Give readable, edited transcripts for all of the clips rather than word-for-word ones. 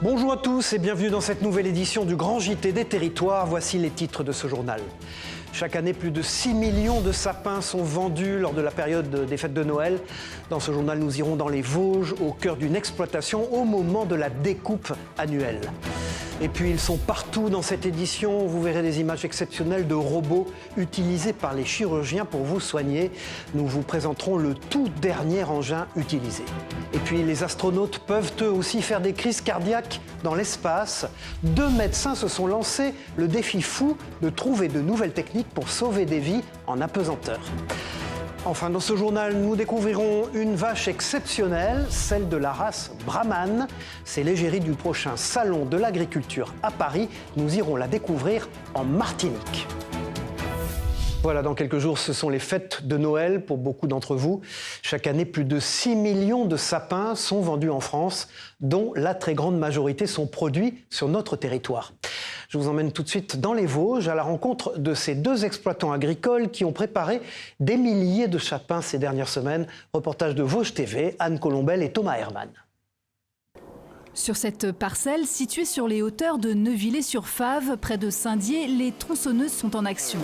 Bonjour à tous et bienvenue dans cette nouvelle édition du Grand JT des Territoires. Voici les titres de ce journal. Chaque année, plus de 6 millions de sapins sont vendus lors de la période des fêtes de Noël. Dans ce journal, nous irons dans les Vosges, au cœur d'une exploitation, au moment de la découpe annuelle. Et puis, ils sont partout dans cette édition. Vous verrez des images exceptionnelles de robots utilisés par les chirurgiens pour vous soigner. Nous vous présenterons le tout dernier engin utilisé. Et puis, les astronautes peuvent eux aussi faire des crises cardiaques dans l'espace. 2 médecins se sont lancés le défi fou de trouver de nouvelles techniques pour sauver des vies en apesanteur. Enfin, dans ce journal, nous découvrirons une vache exceptionnelle, celle de la race Brahman. C'est l'égérie du prochain salon de l'agriculture à Paris. Nous irons la découvrir en Martinique. Voilà, dans quelques jours, ce sont les fêtes de Noël pour beaucoup d'entre vous. Chaque année, plus de 6 millions de sapins sont vendus en France, dont la très grande majorité sont produits sur notre territoire. Je vous emmène tout de suite dans les Vosges à la rencontre de ces 2 exploitants agricoles qui ont préparé des milliers de sapins ces dernières semaines. Reportage de Vosges TV, Anne Colombel et Thomas Herman. Sur cette parcelle, située sur les hauteurs de Neuvillers-sur-Fave, près de Saint-Dié, les tronçonneuses sont en action.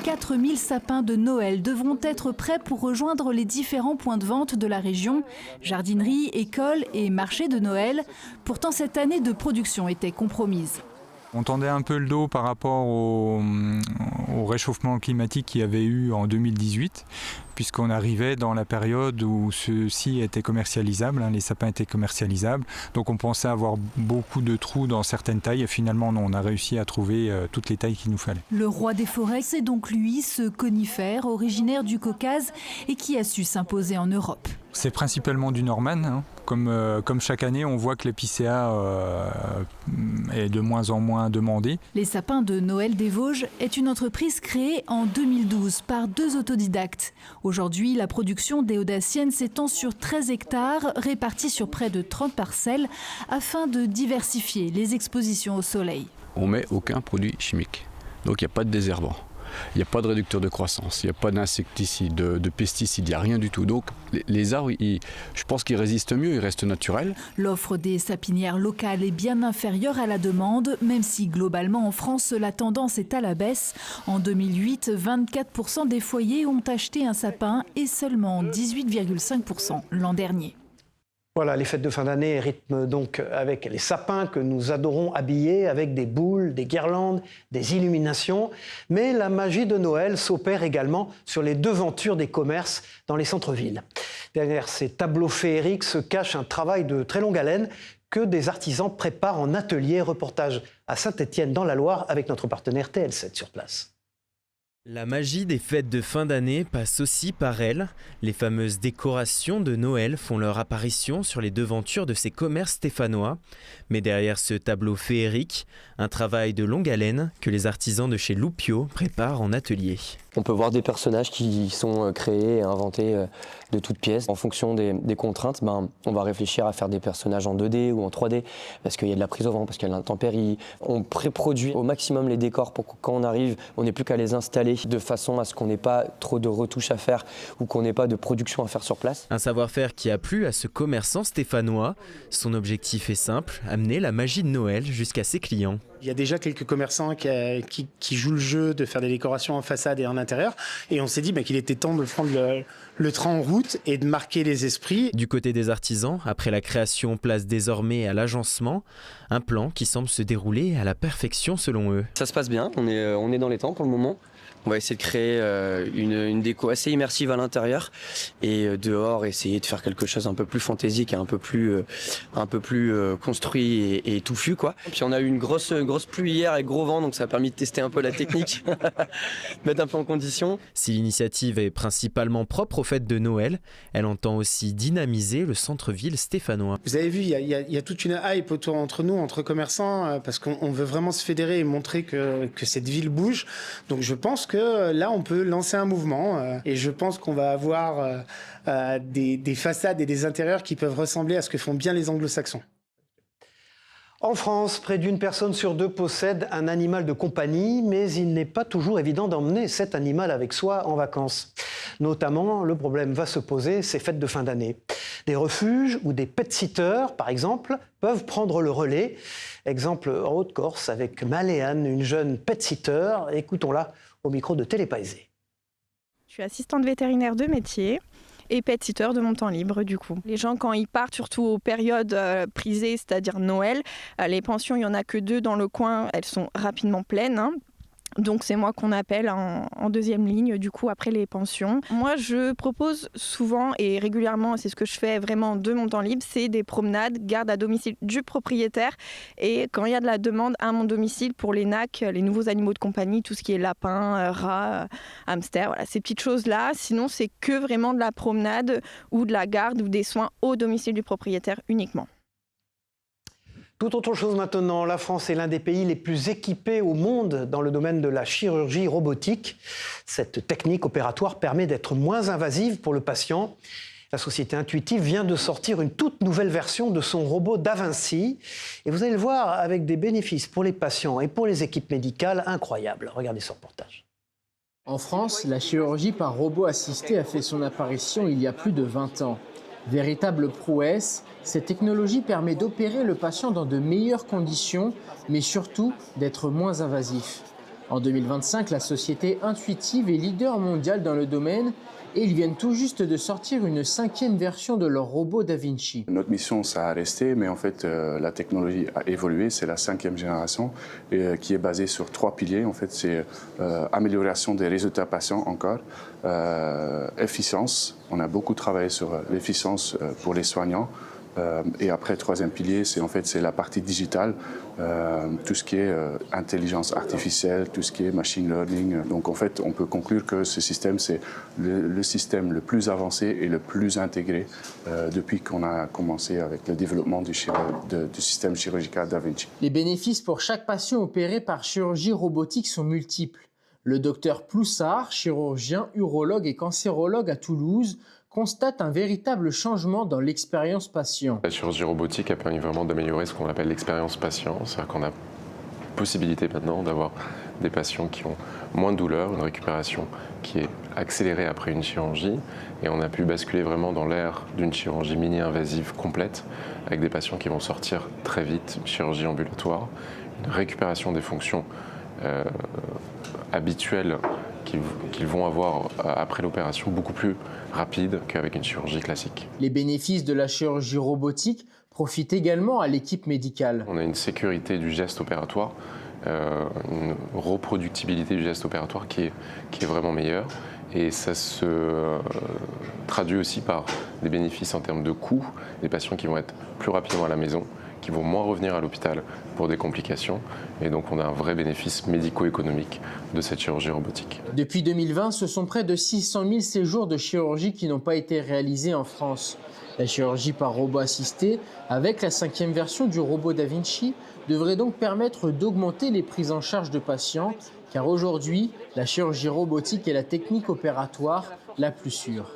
4000 sapins de Noël devront être prêts pour rejoindre les différents points de vente de la région, jardineries, écoles et marchés de Noël. Pourtant, cette année de production était compromise. On tendait un peu le dos par rapport au réchauffement climatique qu'il y avait eu en 2018, puisqu'on arrivait dans la période où ceux-ci étaient commercialisables, les sapins étaient commercialisables. Donc on pensait avoir beaucoup de trous dans certaines tailles et finalement non, on a réussi à trouver toutes les tailles qu'il nous fallait. Le roi des forêts, c'est donc lui, ce conifère originaire du Caucase et qui a su s'imposer en Europe. C'est principalement du Norman. Comme chaque année, on voit que l'épicéa est de moins en moins demandé. Les sapins de Noël des Vosges est une entreprise créée en 2012 par 2 autodidactes. Aujourd'hui, la production déodacienne s'étend sur 13 hectares répartis sur près de 30 parcelles afin de diversifier les expositions au soleil. On ne met aucun produit chimique, donc il n'y a pas de désherbant. Il n'y a pas de réducteur de croissance, il n'y a pas d'insecticides, de pesticides, il n'y a rien du tout. Donc les arbres, je pense qu'ils résistent mieux, ils restent naturels. L'offre des sapinières locales est bien inférieure à la demande, même si globalement en France, la tendance est à la baisse. En 2008, 24% des foyers ont acheté un sapin et seulement 18,5% l'an dernier. Voilà, les fêtes de fin d'année rythment donc avec les sapins que nous adorons habiller, avec des boules, des guirlandes, des illuminations. Mais la magie de Noël s'opère également sur les devantures des commerces dans les centres-villes. Derrière ces tableaux féeriques se cache un travail de très longue haleine que des artisans préparent en atelier. Reportage à Saint-Étienne dans la Loire avec notre partenaire TL7 sur place. La magie des fêtes de fin d'année passe aussi par elles. Les fameuses décorations de Noël font leur apparition sur les devantures de ces commerces stéphanois. Mais derrière ce tableau féerique, un travail de longue haleine que les artisans de chez Loupio préparent en atelier. On peut voir des personnages qui sont créés et inventés de toutes pièces. En fonction des contraintes, on va réfléchir à faire des personnages en 2D ou en 3D parce qu'il y a de la prise au vent, parce qu'il y a de l'intempérie. On pré-produit au maximum les décors pour que quand on arrive, on n'ait plus qu'à les installer de façon à ce qu'on n'ait pas trop de retouches à faire ou qu'on n'ait pas de production à faire sur place. Un savoir-faire qui a plu à ce commerçant stéphanois. Son objectif est simple, amener la magie de Noël jusqu'à ses clients. Il y a déjà quelques commerçants qui jouent le jeu de faire des décorations en façade et en intérieur. Et on s'est dit qu'il était temps de prendre le train en route et de marquer les esprits. Du côté des artisans, après la création, place désormais à l'agencement. Un plan qui semble se dérouler à la perfection selon eux. Ça se passe bien, on est dans les temps pour le moment. On va essayer de créer une déco assez immersive à l'intérieur et dehors essayer de faire quelque chose un peu plus fantaisique et un peu plus construit et touffu quoi. Puis on a eu une grosse pluie hier et gros vent, donc ça a permis de tester un peu la technique, mettre un peu en condition. Si l'initiative est principalement propre aux fêtes de Noël, elle entend aussi dynamiser le centre-ville stéphanois. Vous avez vu, il y a toute une hype autour entre nous, entre commerçants, parce qu'on veut vraiment se fédérer et montrer que cette ville bouge. Donc je pense que là, on peut lancer un mouvement et je pense qu'on va avoir des façades et des intérieurs qui peuvent ressembler à ce que font bien les anglo-saxons. En France, près d'une personne sur 2 possède un animal de compagnie, mais il n'est pas toujours évident d'emmener cet animal avec soi en vacances. Notamment, le problème va se poser ces fêtes de fin d'année. Des refuges ou des pet-sitters, par exemple, peuvent prendre le relais. Exemple en Haute-Corse avec Maléane, une jeune pet-sitter. Écoutons-la au micro de Télépaisé. Je suis assistante vétérinaire de métier et pet-sitter de mon temps libre du coup. Les gens quand ils partent, surtout aux périodes prisées, c'est-à-dire Noël, les pensions, il n'y en a que 2 dans le coin, elles sont rapidement pleines. Donc c'est moi qu'on appelle en deuxième ligne du coup après les pensions. Moi je propose souvent et régulièrement, c'est ce que je fais vraiment de mon temps libre, c'est des promenades, garde à domicile du propriétaire et quand il y a de la demande à mon domicile pour les NAC, les nouveaux animaux de compagnie, tout ce qui est lapin, rat, hamster, voilà, ces petites choses-là. Sinon c'est que vraiment de la promenade ou de la garde ou des soins au domicile du propriétaire uniquement. Tout autre chose maintenant, la France est l'un des pays les plus équipés au monde dans le domaine de la chirurgie robotique. Cette technique opératoire permet d'être moins invasive pour le patient. La société Intuitive vient de sortir une toute nouvelle version de son robot Da Vinci. Et vous allez le voir avec des bénéfices pour les patients et pour les équipes médicales incroyables. Regardez ce reportage. En France, la chirurgie par robot assisté a fait son apparition il y a plus de 20 ans. Véritable prouesse, cette technologie permet d'opérer le patient dans de meilleures conditions, mais surtout d'être moins invasif. En 2025, la société Intuitive est leader mondial dans le domaine et ils viennent tout juste de sortir une 5e version de leur robot Da Vinci. Notre mission, ça a resté, mais en fait, la technologie a évolué. C'est la 5e génération qui est basée sur 3 piliers. En fait, c'est amélioration des résultats patients encore, efficience. On a beaucoup travaillé sur l'efficience pour les soignants. Et après, 3e pilier, c'est la partie digitale, tout ce qui est intelligence artificielle, tout ce qui est machine learning. Donc en fait, on peut conclure que ce système, c'est le système le plus avancé et le plus intégré depuis qu'on a commencé avec le développement du système chirurgical Da Vinci. Les bénéfices pour chaque patient opéré par chirurgie robotique sont multiples. Le docteur Ploussard, chirurgien, urologue et cancérologue à Toulouse, constate un véritable changement dans l'expérience patient. La chirurgie robotique a permis vraiment d'améliorer ce qu'on appelle l'expérience patient. C'est-à-dire qu'on a possibilité maintenant d'avoir des patients qui ont moins de douleur, une récupération qui est accélérée après une chirurgie. Et on a pu basculer vraiment dans l'ère d'une chirurgie mini-invasive complète, avec des patients qui vont sortir très vite, une chirurgie ambulatoire, une récupération des fonctions habituelles qu'ils vont avoir après l'opération beaucoup plus rapide qu'avec une chirurgie classique. Les bénéfices de la chirurgie robotique profitent également à l'équipe médicale. On a une sécurité du geste opératoire, une reproductibilité du geste opératoire qui est vraiment meilleure. Et ça se traduit aussi par des bénéfices en termes de coûts, des patients qui vont être plus rapidement à la maison, qui vont moins revenir à l'hôpital pour des complications. Et donc on a un vrai bénéfice médico-économique de cette chirurgie robotique. Depuis 2020, ce sont près de 600 000 séjours de chirurgie qui n'ont pas été réalisés en France. La chirurgie par robot assisté, avec la 5e version du robot Da Vinci, devrait donc permettre d'augmenter les prises en charge de patients, car aujourd'hui, la chirurgie robotique est la technique opératoire la plus sûre.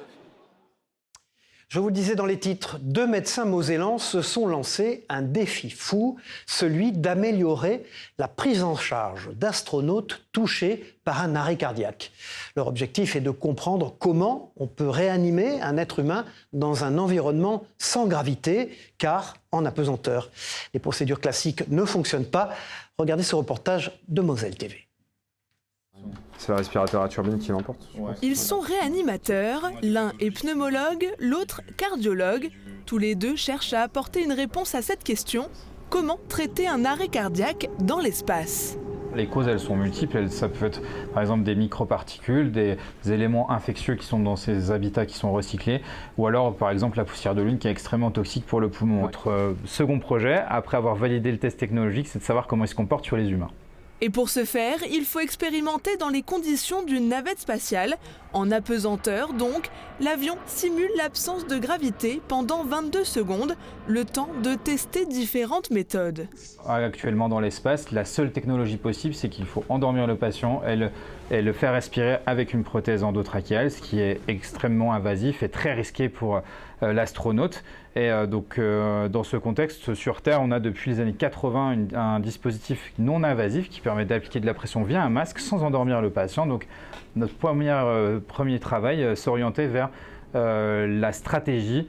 Je vous le disais dans les titres, 2 médecins mosellans se sont lancés un défi fou, celui d'améliorer la prise en charge d'astronautes touchés par un arrêt cardiaque. Leur objectif est de comprendre comment on peut réanimer un être humain dans un environnement sans gravité, car en apesanteur. Les procédures classiques ne fonctionnent pas. Regardez ce reportage de Moselle TV. C'est le respirateur à turbine qui l'emporte. Ils sont réanimateurs, l'un est pneumologue, l'autre cardiologue. Tous les deux cherchent à apporter une réponse à cette question. Comment traiter un arrêt cardiaque dans l'espace ? Les causes, elles sont multiples. Ça peut être par exemple des microparticules, des éléments infectieux qui sont dans ces habitats qui sont recyclés, ou alors par exemple la poussière de lune qui est extrêmement toxique pour le poumon. Notre second projet, après avoir validé le test technologique, c'est de savoir comment il se comporte sur les humains. Et pour ce faire, il faut expérimenter dans les conditions d'une navette spatiale. En apesanteur donc, l'avion simule l'absence de gravité pendant 22 secondes, le temps de tester différentes méthodes. Actuellement dans l'espace, la seule technologie possible, c'est qu'il faut endormir le patient et le faire respirer avec une prothèse endotrachéale, ce qui est extrêmement invasif et très risqué pour l'astronaute. Et donc dans ce contexte, sur Terre, on a depuis les années 80 un dispositif non invasif qui permet d'appliquer de la pression via un masque sans endormir le patient. Donc notre premier travail s'orientait vers la stratégie,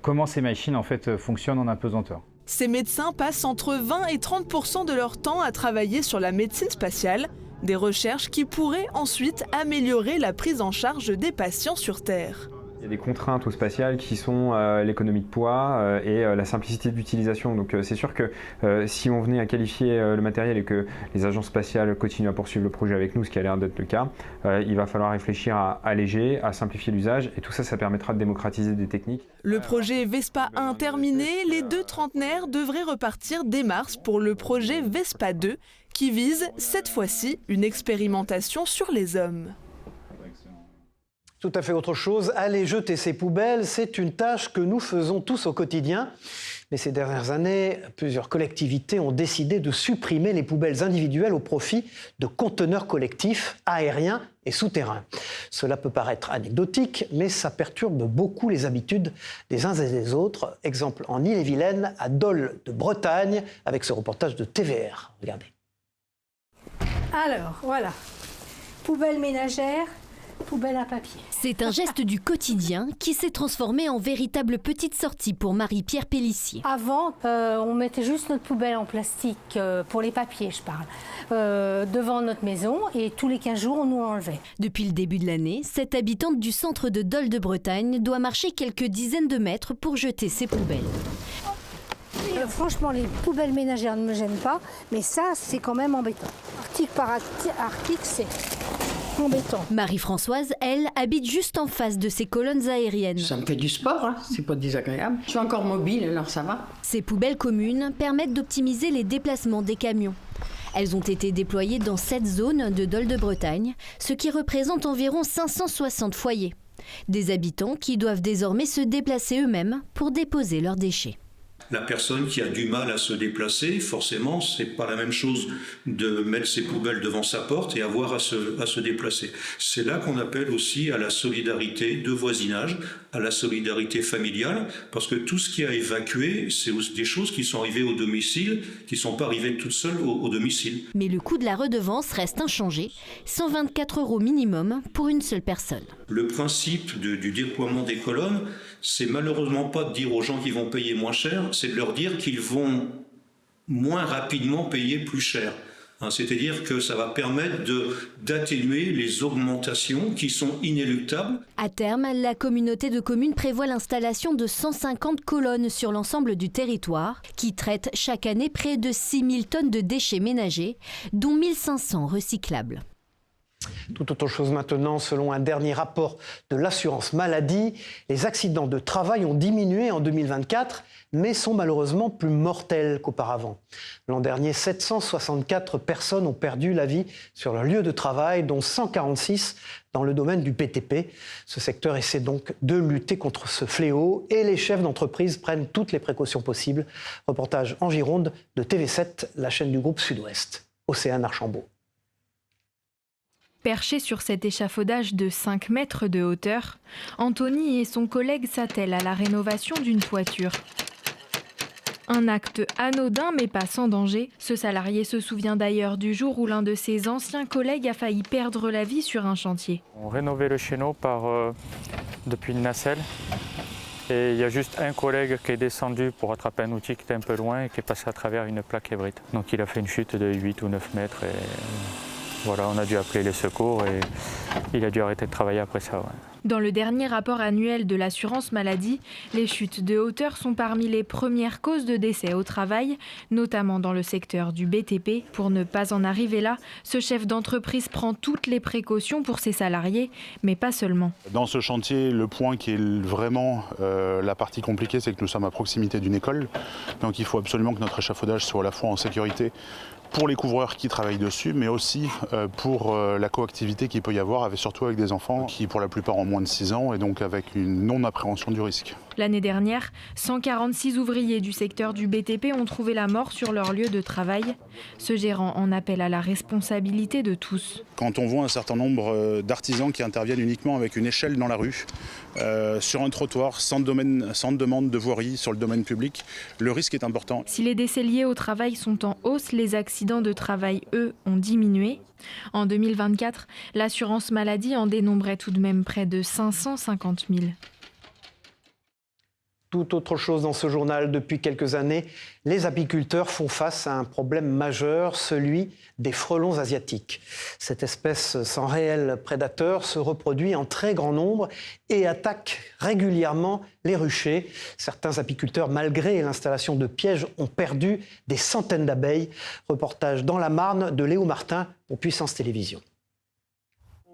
comment ces machines en fait fonctionnent en apesanteur. Ces médecins passent entre 20 et 30% de leur temps à travailler sur la médecine spatiale, des recherches qui pourraient ensuite améliorer la prise en charge des patients sur Terre. Il y a des contraintes au spatial qui sont l'économie de poids et la simplicité d'utilisation. Donc c'est sûr que si on venait à qualifier le matériel et que les agences spatiales continuent à poursuivre le projet avec nous, ce qui a l'air d'être le cas, il va falloir réfléchir à alléger, à simplifier l'usage et tout ça, ça permettra de démocratiser des techniques. Le projet Vespa 1 terminé, les deux trentenaires devraient repartir dès mars pour le projet Vespa 2 qui vise cette fois-ci une expérimentation sur les hommes. Tout à fait autre chose, aller jeter ses poubelles, c'est une tâche que nous faisons tous au quotidien. Mais ces dernières années, plusieurs collectivités ont décidé de supprimer les poubelles individuelles au profit de conteneurs collectifs aériens et souterrains. Cela peut paraître anecdotique, mais ça perturbe beaucoup les habitudes des uns et des autres. Exemple en Ille-et-Vilaine, à Dol de Bretagne, avec ce reportage de TVR. Regardez. Alors, voilà, poubelle ménagère, poubelle à papier. C'est un geste du quotidien qui s'est transformé en véritable petite sortie pour Marie-Pierre Pellissier. Avant, on mettait juste notre poubelle en plastique, pour les papiers je parle, devant notre maison et tous les 15 jours on nous l'enlevait. Depuis le début de l'année, cette habitante du centre de Dol de Bretagne doit marcher quelques dizaines de mètres pour jeter ses poubelles. Franchement, les poubelles ménagères ne me gênent pas, mais ça c'est quand même embêtant. Article par article, c'est embêtant. Marie-Françoise, elle, habite juste en face de ces colonnes aériennes. Ça me fait du sport, hein. C'est pas désagréable. Je suis encore mobile, alors ça va. Ces poubelles communes permettent d'optimiser les déplacements des camions. Elles ont été déployées dans 7 zones de Dol de Bretagne, ce qui représente environ 560 foyers. Des habitants qui doivent désormais se déplacer eux-mêmes pour déposer leurs déchets. La personne qui a du mal à se déplacer, forcément, c'est pas la même chose de mettre ses poubelles devant sa porte et avoir à se déplacer. C'est là qu'on appelle aussi à la solidarité de voisinage, à la solidarité familiale, parce que tout ce qui a évacué, c'est des choses qui sont arrivées au domicile, qui ne sont pas arrivées toutes seules au domicile. Mais le coût de la redevance reste inchangé, 124 € minimum pour une seule personne. Le principe du déploiement des colonnes, c'est malheureusement pas de dire aux gens qu'ils vont payer moins cher, c'est de leur dire qu'ils vont moins rapidement payer plus cher. C'est-à-dire que ça va permettre d'atténuer les augmentations qui sont inéluctables. À terme, la communauté de communes prévoit l'installation de 150 colonnes sur l'ensemble du territoire, qui traitent chaque année près de 6000 tonnes de déchets ménagers, dont 1500 recyclables. Tout autre chose maintenant, selon un dernier rapport de l'assurance maladie, les accidents de travail ont diminué en 2024, mais sont malheureusement plus mortels qu'auparavant. L'an dernier, 764 personnes ont perdu la vie sur leur lieu de travail, dont 146 dans le domaine du BTP. Ce secteur essaie donc de lutter contre ce fléau et les chefs d'entreprise prennent toutes les précautions possibles. Reportage en Gironde de TV7, la chaîne du groupe Sud-Ouest. Océane Archambault. Perché sur cet échafaudage de 5 mètres de hauteur, Anthony et son collègue s'attellent à la rénovation d'une toiture. Un acte anodin mais pas sans danger. Ce salarié se souvient d'ailleurs du jour où l'un de ses anciens collègues a failli perdre la vie sur un chantier. On rénovait le chéneau depuis une nacelle et il y a juste un collègue qui est descendu pour attraper un outil qui était un peu loin et qui est passé à travers une plaque ébrite. Donc il a fait une chute de 8 ou 9 mètres et voilà, on a dû appeler les secours et il a dû arrêter de travailler après ça. Ouais. Dans le dernier rapport annuel de l'assurance maladie, les chutes de hauteur sont parmi les premières causes de décès au travail, notamment dans le secteur du BTP. Pour ne pas en arriver là, ce chef d'entreprise prend toutes les précautions pour ses salariés, mais pas seulement. Dans ce chantier, le point qui est vraiment la partie compliquée, c'est que nous sommes à proximité d'une école. Donc il faut absolument que notre échafaudage soit à la fois en sécurité pour les couvreurs qui travaillent dessus, mais aussi pour la coactivité qu'il peut y avoir, surtout avec des enfants qui pour la plupart ont moins de 6 ans et donc avec une non-appréhension du risque. L'année dernière, 146 ouvriers du secteur du BTP ont trouvé la mort sur leur lieu de travail. Ce gérant en appelle à la responsabilité de tous. Quand on voit un certain nombre d'artisans qui interviennent uniquement avec une échelle dans la rue, sur un trottoir, sans demande de voirie sur le domaine public, le risque est important. Si les décès liés au travail sont en hausse, les accidents de travail, eux, ont diminué. En 2024, l'assurance maladie en dénombrait tout de même près de 550 000. Tout autre chose dans ce journal. Depuis quelques années, les apiculteurs font face à un problème majeur, celui des frelons asiatiques. Cette espèce sans réel prédateur se reproduit en très grand nombre et attaque régulièrement les ruchers. Certains apiculteurs, malgré l'installation de pièges, ont perdu des centaines d'abeilles. Reportage dans la Marne de Léo Martin pour Puissance Télévisions.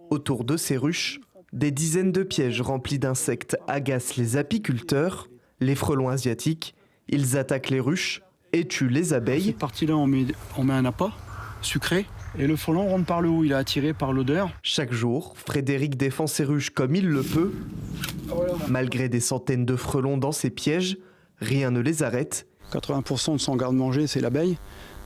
Autour de ces ruches, des dizaines de pièges remplis d'insectes agacent les apiculteurs. Les frelons asiatiques, ils attaquent les ruches et tuent les abeilles. Cette partie-là, on met un appât sucré et le frelon rentre par le haut, il est attiré par l'odeur. Chaque jour, Frédéric défend ses ruches comme il le peut. Voilà. Malgré des centaines de frelons dans ses pièges, rien ne les arrête. 80% de son garde-manger, c'est l'abeille.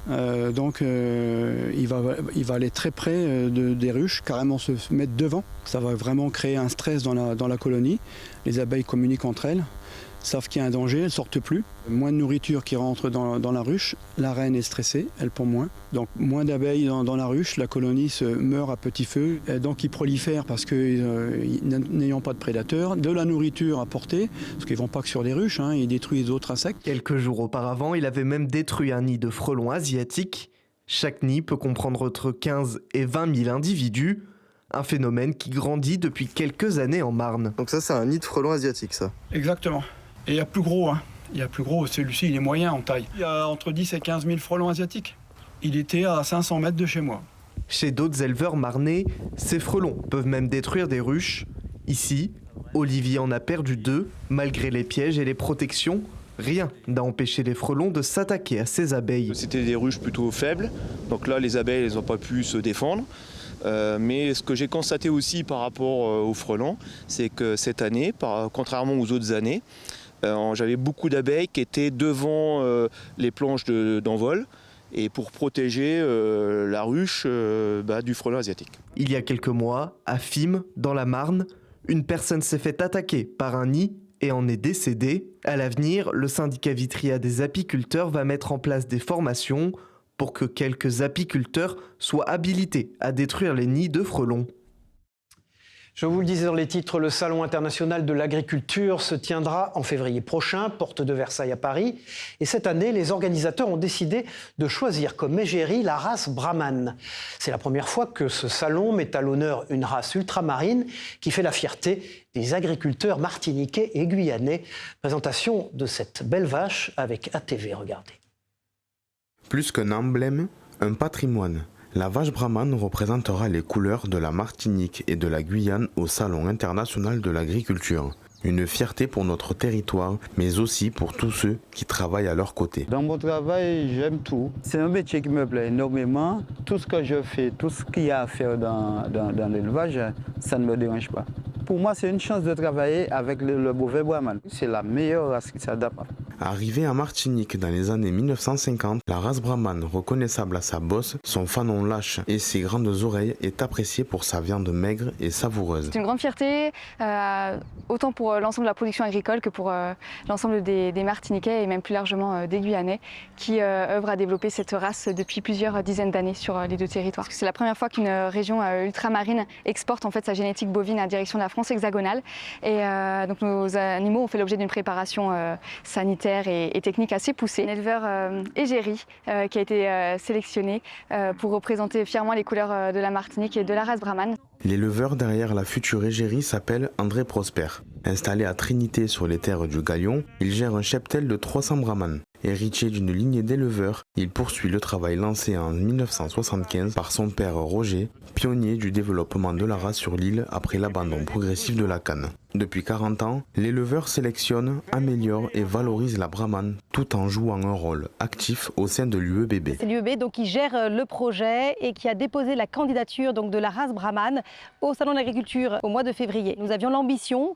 Donc il va aller très près des ruches, carrément se mettre devant. Ça va vraiment créer un stress dans la colonie. Les abeilles communiquent entre elles, savent qu'il y a un danger, elles ne sortent plus. Moins de nourriture qui rentre dans la ruche, la reine est stressée, elle pond moins. Donc moins d'abeilles dans la ruche, la colonie se meurt à petit feu. Et donc ils prolifèrent parce que n'ayant pas de prédateurs, de la nourriture à portée, parce qu'ils ne vont pas que sur des ruches, ils détruisent d'autres insectes. Quelques jours auparavant, il avait même détruit un nid de frelons asiatiques. Chaque nid peut comprendre entre 15 et 20 000 individus. Un phénomène qui grandit depuis quelques années en Marne. Donc ça, c'est un nid de frelons asiatiques, ça? Exactement. Et il y a plus gros, Il y a plus gros, celui-ci, il est moyen en taille. Il y a entre 10 et 15 000 frelons asiatiques. Il était à 500 mètres de chez moi. Chez d'autres éleveurs marnais, ces frelons peuvent même détruire des ruches. Ici, Olivier en a perdu 2. Malgré les pièges et les protections, rien n'a empêché les frelons de s'attaquer à ces abeilles. C'était des ruches plutôt faibles, donc là les abeilles elles n'ont pas pu se défendre. Mais ce que j'ai constaté aussi par rapport aux frelons, c'est que cette année, contrairement aux autres années, j'avais beaucoup d'abeilles qui étaient devant les planches d'envol et pour protéger la ruche du frelon asiatique. Il y a quelques mois, à Fismes, dans la Marne, une personne s'est fait attaquer par un nid et en est décédée. À l'avenir, le syndicat Vitria des apiculteurs va mettre en place des formations pour que quelques apiculteurs soient habilités à détruire les nids de frelons. Je vous le disais dans les titres, le Salon international de l'agriculture se tiendra en février prochain, porte de Versailles à Paris. Et cette année, les organisateurs ont décidé de choisir comme égérie la race Brahman. C'est la première fois que ce salon met à l'honneur une race ultramarine qui fait la fierté des agriculteurs martiniquais et guyanais. Présentation de cette belle vache avec ATV, regardez. Plus qu'un emblème, un patrimoine. La vache Brahman représentera les couleurs de la Martinique et de la Guyane au Salon international de l'agriculture. Une fierté pour notre territoire, mais aussi pour tous ceux qui travaillent à leur côté. Dans mon travail, j'aime tout. C'est un métier qui me plaît énormément. Tout ce que je fais, tout ce qu'il y a à faire dans l'élevage, ça ne me dérange pas. Pour moi, c'est une chance de travailler avec le bovin Brahman. C'est la meilleure race qui s'adapte. Arrivée en Martinique dans les années 1950, la race Brahman, reconnaissable à sa bosse, son fanon lâche et ses grandes oreilles, est appréciée pour sa viande maigre et savoureuse. C'est une grande fierté, autant pour l'ensemble de la production agricole que pour l'ensemble des Martiniquais et même plus largement des Guyanais qui œuvrent à développer cette race depuis plusieurs dizaines d'années sur les deux territoires. C'est la première fois qu'une région ultramarine exporte en fait sa génétique bovine à direction de la France hexagonale. Et donc nos animaux ont fait l'objet d'une préparation sanitaire et technique assez poussée. Un éleveur égérie qui a été sélectionné pour représenter fièrement les couleurs de la Martinique et de la race Brahman. L'éleveur derrière la future égérie s'appelle André Prosper. Installé à Trinité sur les terres du Galion, il gère un cheptel de 300 brahmanes. Héritier d'une lignée d'éleveurs, il poursuit le travail lancé en 1975 par son père Roger, pionnier du développement de la race sur l'île après l'abandon progressif de la canne. Depuis 40 ans, l'éleveur sélectionne, améliore et valorise la brahmane tout en jouant un rôle actif au sein de l'UEBB. C'est l'UEBB qui gère le projet et qui a déposé la candidature de la race brahmane au Salon de l'agriculture au mois de février. Nous avions l'ambition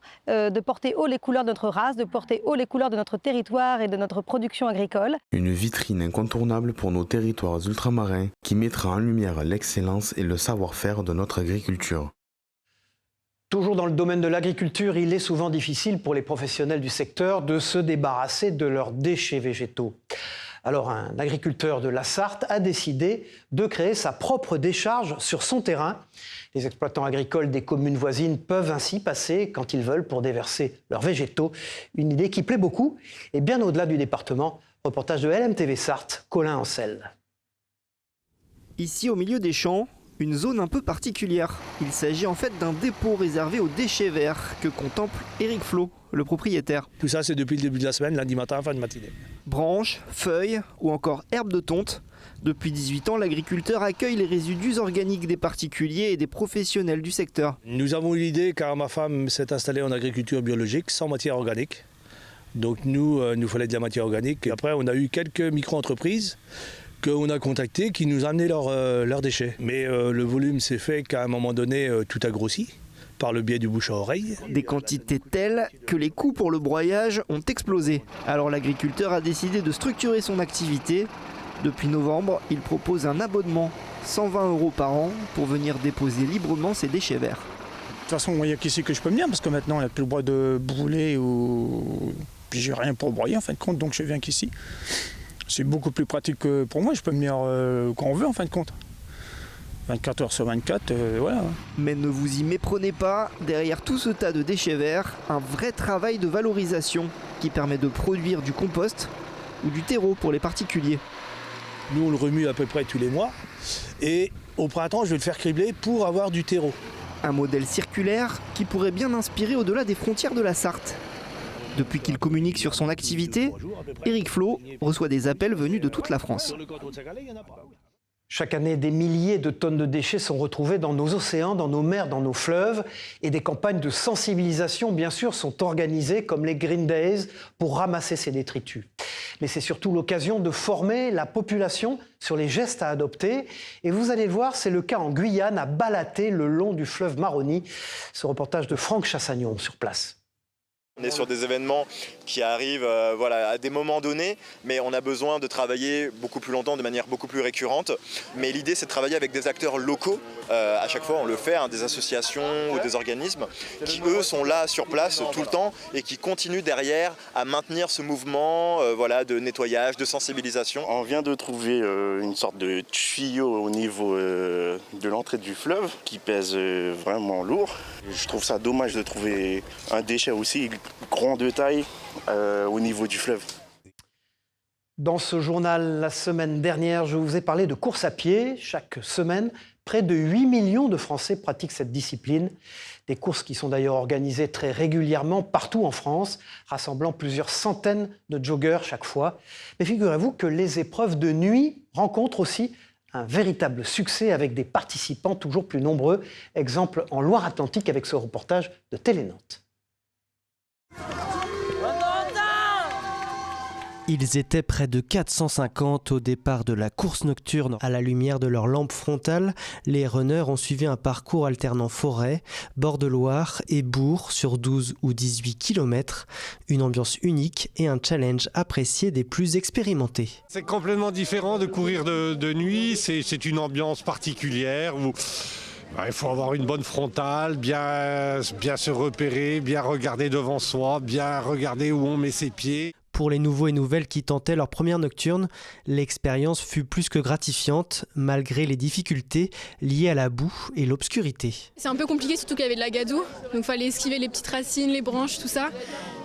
de porter haut les couleurs de notre race, de porter haut les couleurs de notre territoire et de notre production agricole. Une vitrine incontournable pour nos territoires ultramarins qui mettra en lumière l'excellence et le savoir-faire de notre agriculture. Toujours dans le domaine de l'agriculture, il est souvent difficile pour les professionnels du secteur de se débarrasser de leurs déchets végétaux. Alors un agriculteur de la Sarthe a décidé de créer sa propre décharge sur son terrain. Les exploitants agricoles des communes voisines peuvent ainsi passer quand ils veulent pour déverser leurs végétaux. Une idée qui plaît beaucoup et bien au-delà du département. Reportage de LMTV Sarthe, Colin Ancel. Ici au milieu des champs, une zone un peu particulière. Il s'agit en fait d'un dépôt réservé aux déchets verts que contemple Éric Flo, le propriétaire. Tout ça, c'est depuis le début de la semaine, lundi matin, fin de matinée. Branches, feuilles ou encore herbes de tonte. Depuis 18 ans, l'agriculteur accueille les résidus organiques des particuliers et des professionnels du secteur. Nous avons eu l'idée, car ma femme s'est installée en agriculture biologique, sans matière organique. Donc nous fallait de la matière organique. Et après, on a eu quelques micro-entreprises qu'on a contactées qui nous amenaient leurs déchets. Mais le volume s'est fait qu'à un moment donné, tout a grossi par le biais du bouche à oreille. Des quantités telles que les coûts pour le broyage ont explosé. Alors l'agriculteur a décidé de structurer son activité. Depuis novembre, il propose un abonnement, 120 € par an, pour venir déposer librement ses déchets verts. De toute façon, il n'y a qu'ici que je peux venir, parce que maintenant, il n'y a plus le droit de brûler ou... Puis j'ai rien pour broyer, en fin de compte, donc je viens qu'ici. C'est beaucoup plus pratique que pour moi, je peux venir quand on veut, en fin de compte. 24 heures sur 24, voilà. Mais ne vous y méprenez pas, derrière tout ce tas de déchets verts, un vrai travail de valorisation qui permet de produire du compost ou du terreau pour les particuliers. Nous, on le remue à peu près tous les mois. Et au printemps, je vais le faire cribler pour avoir du terreau. Un modèle circulaire qui pourrait bien inspirer au-delà des frontières de la Sarthe. Depuis qu'il communique sur son activité, Éric Flo reçoit des appels venus de toute la France. Chaque année, des milliers de tonnes de déchets sont retrouvés dans nos océans, dans nos mers, dans nos fleuves. Et des campagnes de sensibilisation, bien sûr, sont organisées, comme les Green Days, pour ramasser ces détritus. Mais c'est surtout l'occasion de former la population sur les gestes à adopter. Et vous allez le voir, c'est le cas en Guyane, à Balaté, le long du fleuve Maroni. Ce reportage de Franck Chassagnon sur place. On est sur des événements qui arrivent à des moments donnés, mais on a besoin de travailler beaucoup plus longtemps, de manière beaucoup plus récurrente. Mais l'idée, c'est de travailler avec des acteurs locaux. À chaque fois, on le fait, des associations ou des organismes qui, eux, sont là sur place tout le temps et qui continuent derrière à maintenir ce mouvement de nettoyage, de sensibilisation. On vient de trouver une sorte de tuyau au niveau de l'entrée du fleuve qui pèse vraiment lourd. Je trouve ça dommage de trouver un déchet aussi grand de taille au niveau du fleuve. Dans ce journal, la semaine dernière, je vous ai parlé de course à pied. Chaque semaine, près de 8 millions de Français pratiquent cette discipline. Des courses qui sont d'ailleurs organisées très régulièrement partout en France, rassemblant plusieurs centaines de joggeurs chaque fois. Mais figurez-vous que les épreuves de nuit rencontrent aussi un véritable succès avec des participants toujours plus nombreux. Exemple en Loire-Atlantique avec ce reportage de Télé-Nantes. Ils étaient près de 450 au départ de la course nocturne. À la lumière de leurs lampes frontales, les runners ont suivi un parcours alternant forêt, bord de Loire et bourg sur 12 ou 18 km. Une ambiance unique et un challenge apprécié des plus expérimentés. C'est complètement différent de courir de nuit, c'est une ambiance particulière où il faut avoir une bonne frontale, bien se repérer, bien regarder devant soi, bien regarder où on met ses pieds. Pour les nouveaux et nouvelles qui tentaient leur première nocturne, l'expérience fut plus que gratifiante, malgré les difficultés liées à la boue et l'obscurité. C'est un peu compliqué, surtout qu'il y avait de la gadoue, donc il fallait esquiver les petites racines, les branches, tout ça.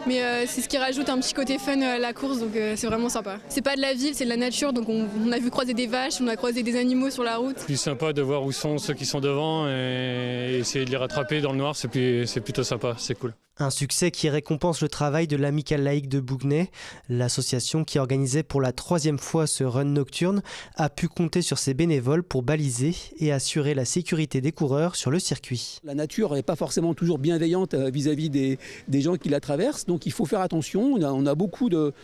Mais c'est ce qui rajoute un petit côté fun à la course, donc c'est vraiment sympa. C'est pas de la ville, c'est de la nature, donc on a vu croiser des vaches, on a croisé des animaux sur la route. C'est plus sympa de voir où sont ceux qui sont devant et essayer de les rattraper dans le noir, c'est plutôt sympa, c'est cool. Un succès qui récompense le travail de l'Amicale laïque de Bouguenais. L'association qui organisait pour la 3e fois ce run nocturne a pu compter sur ses bénévoles pour baliser et assurer la sécurité des coureurs sur le circuit. La nature n'est pas forcément toujours bienveillante vis-à-vis des gens qui la traversent, donc il faut faire attention. On a beaucoup de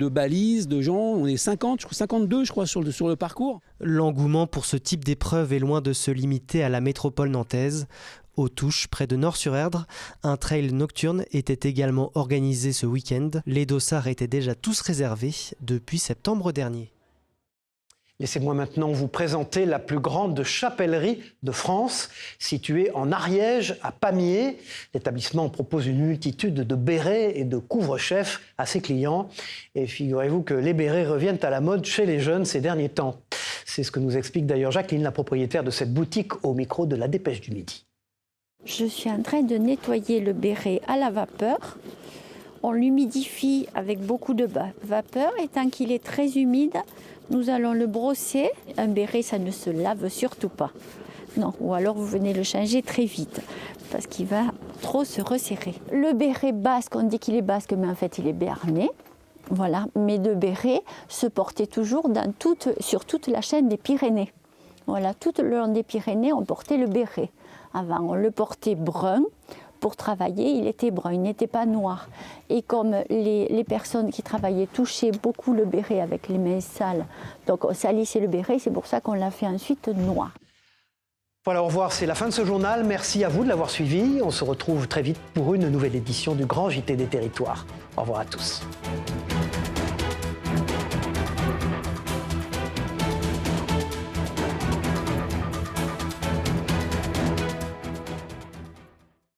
balises, de gens, on est 52 je crois sur le parcours. L'engouement pour ce type d'épreuve est loin de se limiter à la métropole nantaise. Aux Touches, près de Nort-sur-Erdre, un trail nocturne était également organisé ce week-end. Les dossards étaient déjà tous réservés depuis septembre dernier. Laissez-moi maintenant vous présenter la plus grande chapellerie de France, située en Ariège, à Pamiers. L'établissement propose une multitude de bérets et de couvre-chefs à ses clients. Et figurez-vous que les bérets reviennent à la mode chez les jeunes ces derniers temps. C'est ce que nous explique d'ailleurs Jacqueline, la propriétaire de cette boutique, au micro de la Dépêche du Midi. Je suis en train de nettoyer le béret à la vapeur. On l'humidifie avec beaucoup de vapeur et tant qu'il est très humide, nous allons le brosser. Un béret, ça ne se lave surtout pas. Non, ou alors vous venez le changer très vite parce qu'il va trop se resserrer. Le béret basque, on dit qu'il est basque, mais en fait il est béarnais. Voilà, mes deux bérets se portaient toujours sur toute la chaîne des Pyrénées. Voilà, tout le long des Pyrénées, on portait le béret. Avant, on le portait brun. Pour travailler, il était brun, il n'était pas noir. Et comme les personnes qui travaillaient touchaient beaucoup le béret avec les mains sales, donc on salissait le béret, c'est pour ça qu'on l'a fait ensuite noir. Voilà, au revoir, c'est la fin de ce journal. Merci à vous de l'avoir suivi. On se retrouve très vite pour une nouvelle édition du Grand JT des Territoires. Au revoir à tous.